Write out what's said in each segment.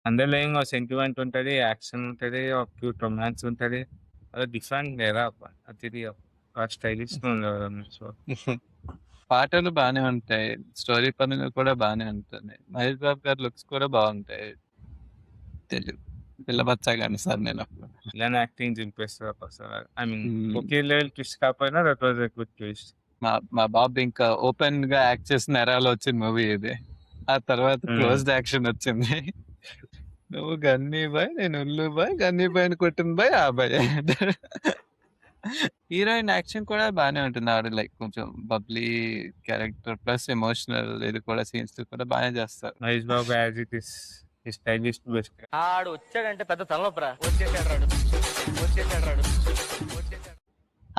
అందులో ఇంగో సెంటిమెంట్ ఉంటది, యాక్షన్ ఉంటది, ఒక క్యూట్ రొమాన్స్ ఉంటది. అది డిఫరెంట్ లేదా అతిథి స్టైలిష్‌గా ఉండేవాళ్ళం. సో, పాటలు బానే ఉంటాయి. స్టోరీ పరంగా కూడా బానే ఉంటుంది. మహేష్ బాబు గారి లుక్స్ కూడా బావుంటాయి. తెలీదు. పిల్ల బచ్చా గాని సార్ నేనప్పుడు. విలన్ యాక్టింగ్ చింపేస్తది ఒక్కోసారి. ఐ మీన్ హ్మ్. ఒకే లెవెల్ ట్విస్ట్ కాకపోయినా that was a good twist. మా బాబు ఇంకా ఓపెన్‌గా యాక్ట్ చేసిన ఎరాలో వచ్చిన మూవీ ఇది. ఆ తర్వాత క్లోజ్డ్ యాక్షన్ వచ్చింది. నువ్వు గన్నీ బాయ్, నేను ఉల్లు బాయ్, గన్నీ బాయ్‌ని కొట్టిన బాయ్ ఆ బాయ్. హీరోయిన్ యాక్షన్ కూడా బానే ఉంటుంది. ఆవిడ లైక్ కొంచెం బబ్లీ క్యారెక్టర్ ప్లస్ ఎమోషనల్ ఇది కూడా సీన్స్ కూడా బానే చేస్తారు. Mahesh Babu as it is ఈ స్టైలిష్ బెస్ట్. ఆడు వచ్చాడంటే పెద్ద తలనొప్పరా. వచ్చేసాడు రాడు.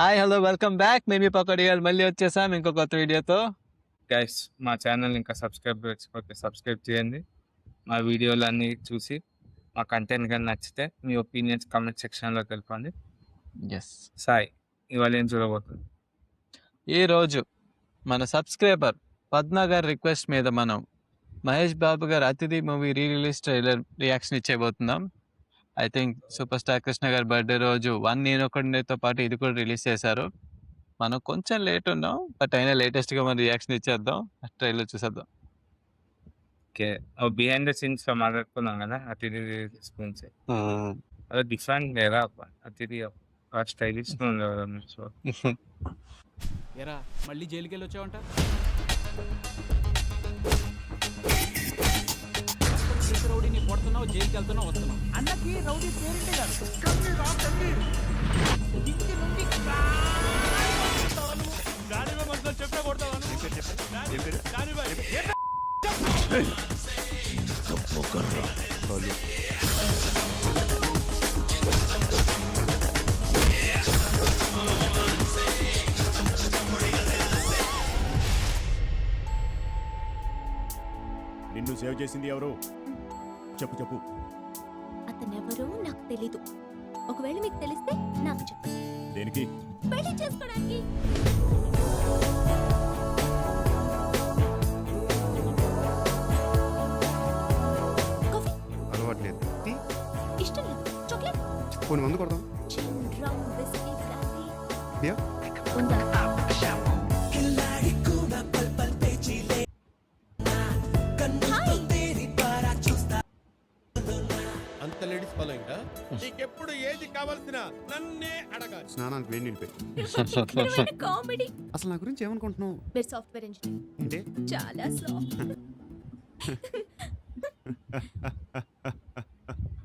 Hi hello welcome back. మేము మీ పకోడీగాలు మళ్ళీ వచ్చేసాం ఇంకో కొత్త వీడియోతో. గైస్ మా ఛానల్ ఇంకా సబ్స్క్రైబ్ చేసుకోకపోతే సబ్స్క్రైబ్ చేయండి. మా వీడియోలన్నీ చూసి మా కంటెంట్ కానీ నచ్చితే మీ ఒపీనియన్స్ కామెంట్ సెక్షన్లో తెలపండి. ఎస్, సాయి ఇవాళ ఏం చూడబోతుంది? ఈ రోజు మన సబ్స్క్రైబర్ పద్మ గారి రిక్వెస్ట్ మీద మనం మహేష్ బాబు గారు Athidhi movie release trailer reaction ఇచ్చేయబోతున్నాం. I think super star Krishna గారి బర్త్డే రోజు నేను ఒకటితో పాటు ఇది కూడా రిలీజ్ చేశారు. మనం కొంచెం లేట్ ఉన్నాం, బట్ అయినా లేటెస్ట్గా మనం రియాక్షన్ ఇచ్చేద్దాం. ట్రైలర్ చూసేద్దాం. ఓకే, బిహైండ్ ద సీన్స్ మాట్లాడుకున్నాం కదా అతిథి గురించి. అది డిఫరెంట్ లేదా అతిథి స్టైలిష్గా ఉండేవాళ్ళం. సో, ఎరా మళ్ళీ జైలుకి వెళ్ళి వచ్చావంట. రౌడీని కొడుతున్నావు, జైలుకి వెళ్తున్నావు, వస్తున్నావు. అన్నకి రౌడీ పేరింటే కాదు, ఇంటి నుండి చెప్పే కొడతావా? నిన్ను సేవ్ చేసింది ఎవరు? చెప్పు చెప్పు. అతనెవరో నాకు తెలీదు. ఒకవేళ మీకు తెలిస్తే నాకు చెప్పండి. దేనికి? పెళ్లి చేసుకోవడానికి. కాఫీ అలవాట్లేదు. టీ ఇష్టం లేదు. చాక్లెట్, కొన్ని మందు కొడదాం. జిన్, రమ్, బిస్కీ, బ్రాండీ బియర్ ఉందా? హాయ్. అంత లేడీస్ ఫాలోయింగ్ నీకెప్పుడు ఏది కావాల్సిన నన్నే అడగాలి. స్నానానికి వేడి నీళ్ళు పెట్టు. భయంకరమైన కామెడీ. అసలు నా గురించి ఏమనుకుంటున్నావు? మీరు సాఫ్ట్వేర్ ఇంజనీర్. ఏంటి? చాలా సాఫ్ట్.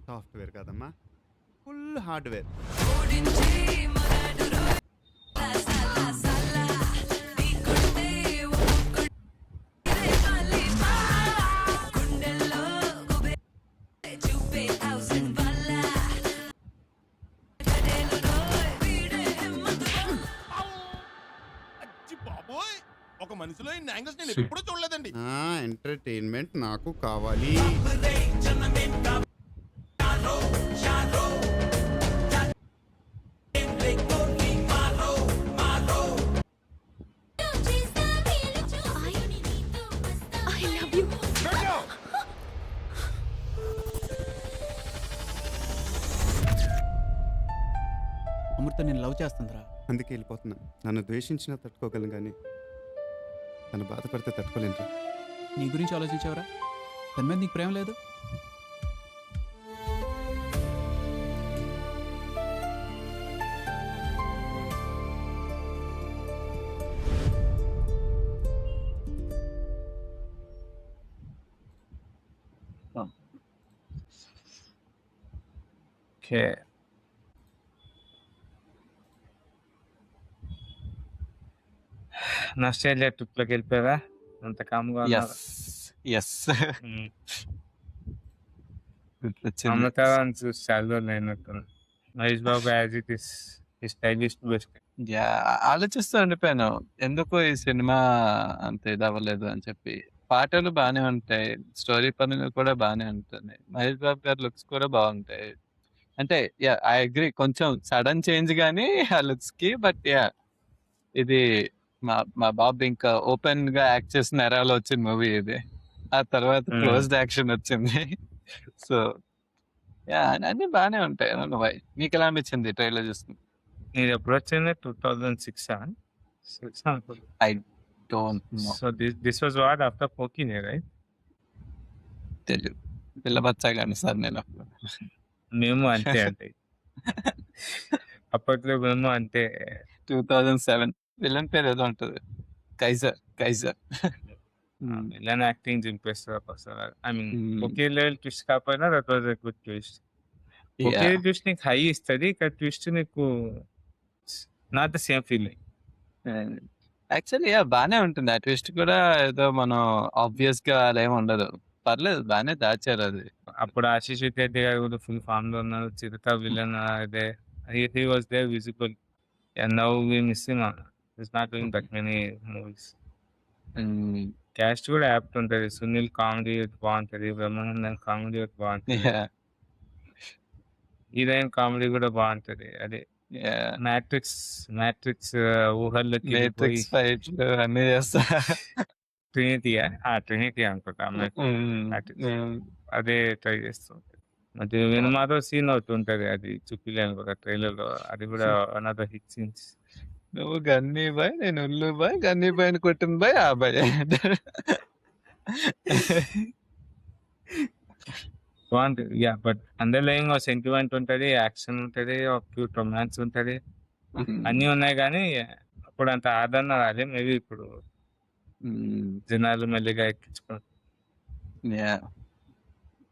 సాఫ్ట్వేర్ కాదమ్మా, ఫుల్ హార్డ్వేర్. అచ్చి బాబోయ్, ఒక మనిషిలో ఇన్ని యాంగిల్స్ నేను ఎప్పుడూ చూడలేదండి. ఎంటర్టైన్మెంట్ నాకు కావాలి. I love you. అమృత నేను లవ్ చేస్తుందిరా. అందుకే వెళ్ళిపోతున్నా. నన్ను ద్వేషించినా తట్టుకోగలను, కానీ తను బాధపడితే తట్టుకోలేను. నీ గురించి ఆలోచించావరా? తన మీద నీకు ప్రేమ లేదు? ఓకే, నస్టాల్జియా ట్రిప్లోకి వెళ్ళిపోయారా? అంత కామ్గా ఉన్నారు. ఎస్ మ్మ్. గుర్తొచ్చింది. అమృతాన్ని చూసి చాలా రోజులు అయినట్టుంది. Mahesh Babu as it is ఈ స్టైలిష్ బెస్ట్. యా, ఆలోచిస్తూ ఉండిపోయాను ఎందుకు ఈ సినిమా అంత ఇది అవ్వలేదు అని చెప్పి. పాటలు బానే ఉంటాయి, స్టోరీ పరంగా కూడా బానే ఉంటుంది. మహేష్ బాబు గారి లుక్స్ కూడా బాగుంటాయి. అంటే యా, ఐ అగ్రీ, కొంచెం సడన్ చేంజ్ గానీ ఆ లుక్స్ కి, బట్ యా, ఇది మా బాబు ఇంకా ఓపెన్ గా యాక్ట్ చేసిన ఎరాలో వచ్చిన మూవీ ఇది. ఆ తర్వాత క్లోజ్డ్ యాక్షన్ వచ్చింది. సో అన్నీ బాగానే ఉంటాయి. వై మీకు ఎలా అనిపించింది ట్రైలర్ చూస్తుంది? ఇది ఎప్పుడు వచ్చింది 2006 అనుకుంటా. I don't know, so this was what after పోకినే రైట్. తెలియదు. పిల్లబచ్చా కానీ సార్ నేను మేము అంతే అంటే అప్పట్లో మేము అంతే. 2007 విలన్ పేరు ఏదో ఉంటుంది, కైజర్. విలన్ యాక్టింగ్ చింపేస్తారు అసలు. I mean Hmm. ఒకే లెవెల్ ట్విస్ట్ కాకపోయినా that was a good twist. ఒకే ట్విస్ట్ నీకు హై ఇస్తుంది, ఇక్కడ ట్విస్ట్ నీకు not the same feeling. Actually బాగానే ఉంటుంది. ఆ ట్విస్ట్ కూడా ఏదో మనం ఆబ్వియస్ గా అలా ఏమి ఉండదు, పర్లేదు బాగానే దాచారు అది. అప్పుడు ఆశీష్ విద్యార్థి గారు కూడా ఫుల్ ఫామ్ లో ఉన్నారు. చిరుత విలన్ అదే he was there visible. And now we missing it's not doing that many movies. Cast కూడా యాప్ట్ ఉంటుంది. సునీల్ కామెడీ బాగుంటది, బ్రహ్మానందన్ కామెడీ బాగుంటది, హీరోయిన్ కామెడీ కూడా బాగుంటది. అదే మ్యాట్రిక్స్ ఊహల్లోకి వెళ్ళిపోయి ఫైట్ అన్ని చేస్తా. ట్రినిటీ అనుకుంటా అదే ట్రై చేస్తుంది. అది వినమాతో సీన్ అవుతుంటది, అది చూపిలేను కదా ట్రైలర్ లో. అది కూడా one of the hit scenes. నువ్వు గన్నీ బాయ్, నేను ఉల్లు బాయ్, గన్నీ బాయ్ కొట్టిన బాయ్ ఆ బాయ్. బాగుంటది. యా, బట్ అండర్లయింగ్ సెంటిమెంట్ ఉంటది, యాక్షన్ ఉంటది, క్యూట్ రొమాన్స్ ఉంటది, అన్ని ఉన్నాయి. కానీ అప్పుడు అంత ఆదరణ రాలే. మేబీ ఇప్పుడు జనాలు మెల్లిగా ఎక్కించుకుంటారు.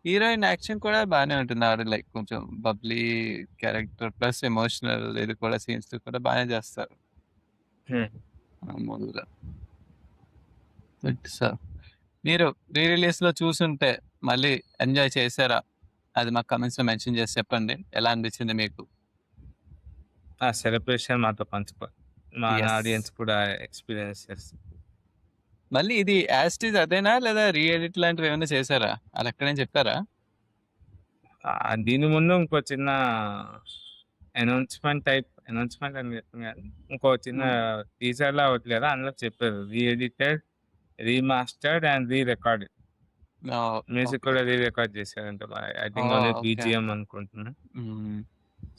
హీరోయిన్ యాక్షన్ కూడా బాగానే ఉంటుంది. ఆవిడ లైక్ కొంచెం బబ్లీ క్యారెక్టర్ ప్లస్ ఎమోషనల్ ఇది కూడా సీన్స్ కూడా బాగానే చేస్తారు మామూలుగా. సార్ మీరు రీ రిలీజ్ లో చూసుంటే మళ్ళీ ఎంజాయ్ చేశారా? అది మాకు కమెంట్స్ లో మెన్షన్ చేసి చెప్పండి, ఎలా అనిపించింది మీకు? ఆ సెలబ్రేషన్ మాతో పంచుకో, మా Yes. ఆడియన్స్ కూడా ఎక్స్పీరియన్స్ చేస్తారు. మళ్ళీ ఇది యాస్టీజ్ అదేనా లేదా రీ ఎడిట్ లాంటివి ఏమైనా చేశారా? అది ఎక్కడైనా చెప్పారా? దీని ముందు ఇంకో చిన్న అనౌన్స్మెంట్ అని చెప్తుంది కానీ, ఇంకో చిన్న టీజర్ లా వదిలేదా, అందులో చెప్పారు re edited, remastered and re recorded. Music కూడా రీ రికార్డ్ చేశారంట. I think Oh, only okay. BGM అనుకుంటున్నా.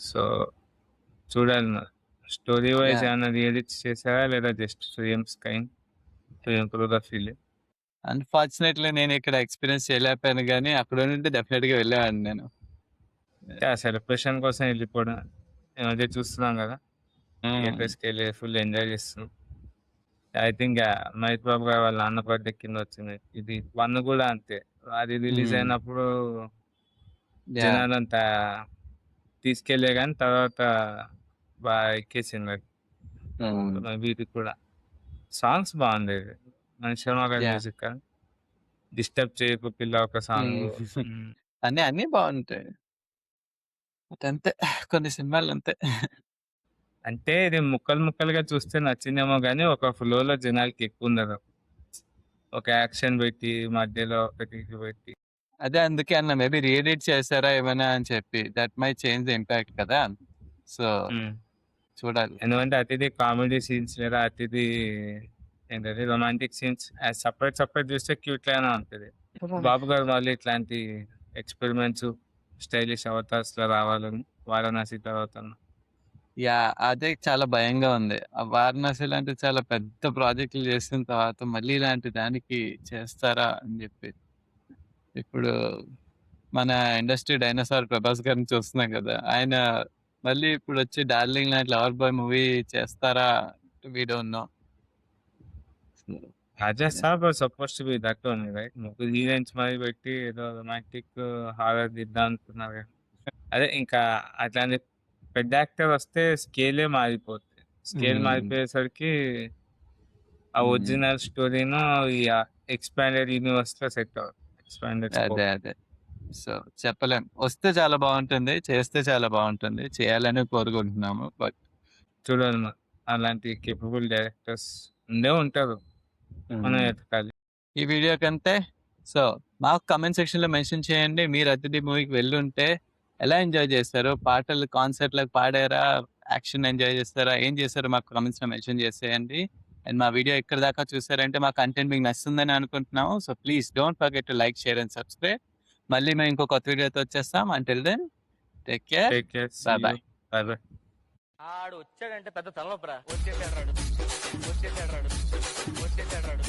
సో చూడాలి, స్టోరీ వైజ్ Yeah. ఏమైనా రీ ఎడిట్స్ చేశారా లేదా just frames kind to improve the feeling. Unfortunately నేను ఇక్కడ ఎక్స్పీరియన్స్ చేయలేకపోయాను, కానీ అక్కడ ఉంటే డెఫినెట్ గా వెళ్ళేవాడిని నేను. సెలబ్రేషన్ కోసం వెళ్ళిపోవడం ఈ మధ్య చూస్తున్నాం కదా, థియేటర్స్కి వెళ్ళి ఫుల్ ఎంజాయ్ చేస్తున్నాం. ఐ థింక్ మహేష్ బాబు గారు వాళ్ళ నాన్న బర్త్డే కింద వచ్చింది ఇది. 1 కూడా అంతే, అది రిలీజ్ Hmm. అయినప్పుడు Yeah. జనాలంతా తీసుకెళ్లే కానీ తర్వాత బాగా ఎక్కేసింది. వీటికి కూడా సాంగ్స్ బాగుండేది. మనిషి శర్మ గారి Yeah. మ్యూజిక్ డిస్టర్బ్ చేయకు పిల్ల ఒక సాంగ్. అన్ని బాగుంటాయి, బట్ అంతే కొన్ని సినిమాలు అంతే. అంటే ఇది ముక్కలుగా చూస్తే నచ్చిందేమో కానీ ఒక ఫ్లోలో జనాలకి ఎక్కువ ఉండదు. ఒక యాక్షన్ పెట్టి మధ్యలో ఒకటి ఇది పెట్టి. అదే అందుకే అన్న మేబీ రీఎడిట్ చేశారా ఏమైనా అని చెప్పి, that my change the impact కదా. సో చూడాలి. ఎందుకంటే అతిథి కామెడీ సీన్స్ లేదా అతిథి ఏంటంటే రొమాంటిక్ సీన్స్ సపరేట్ చూస్తే క్యూట్ లానే ఉంటుంది. బాబు గారు మళ్ళీ ఇట్లాంటి ఎక్స్పెరిమెంట్స్ స్టైలిష్ అవతార్స్ లో రావాలని వారణాసి తర్వాత యా, అదే చాలా భయంగా ఉంది. ఆ వారణాసి లాంటి చాలా పెద్ద ప్రాజెక్టులు చేసిన తర్వాత మళ్ళీ ఇలాంటి దానికి చేస్తారా అని చెప్పి. ఇప్పుడు మన ఇండస్ట్రీ డైనోసార్ ప్రభాస్ గారిని చూస్తున్నాం కదా, ఆయన మళ్ళీ ఇప్పుడు వచ్చి డార్లింగ్ లాంటి లవర్ బాయ్ మూవీ చేస్తారా, we don't know. Raja Saab suppose to be that only right. ముగ్గురు హీరోయిన్స్ మరి పెట్టి ఏదో రొమాంటిక్ హారర్ దిద్దాం అనుకున్నారు. అదే ఇంకా అట్లాంటి పెద్ద యాక్టర్ వస్తే స్కేలే మారిపోతుంది. స్కేల్ మారిపోయేసరికి ఆ ఒరిజినల్ స్టోరీను ఈ ఎక్స్పాండెడ్ యూనివర్స్ లో సెట్ అవుతుంది. ఎక్స్పాండెడ్ అదే సో చెప్పలేం. వస్తే చాలా బాగుంటుంది, చేస్తే చాలా బాగుంటుంది, చేయాలని కోరుకుంటున్నాము. బట్ చూడాలి, అలాంటి కేపబుల్ డైరెక్టర్స్ ఉంటారు, మనం ఎతకాలి. ఈ వీడియో కంటే సో మాకు కమెంట్ సెక్షన్ లో మెన్షన్ చేయండి, మీరు అతిథి మూవీకి వెళ్ళుంటే ఎలా ఎంజాయ్ చేస్తారు, పాటలు కాన్సర్ట్ లకు పాడారా, యాక్షన్ ఎంజాయ్ చేస్తారా, ఏం చేస్తారో మాకు కమెంట్స్ లో మెన్షన్ చేసేయండి. అండ్ మా వీడియో ఇక్కడ దాకా చూసారంటే మా కంటెంట్ మీకు నచ్చుతుందని అనుకుంటున్నాము. So please don't forget to like, share and subscribe. మళ్ళీ మేము ఇంకో కొత్త వీడియోతో వచ్చేస్తాం. Until then take care. Take care. Bye bye. Bye bye. ఆడు వచ్చాడంటే పెద్ద తలనొప్పరా. వచ్చేసాడు రాడు.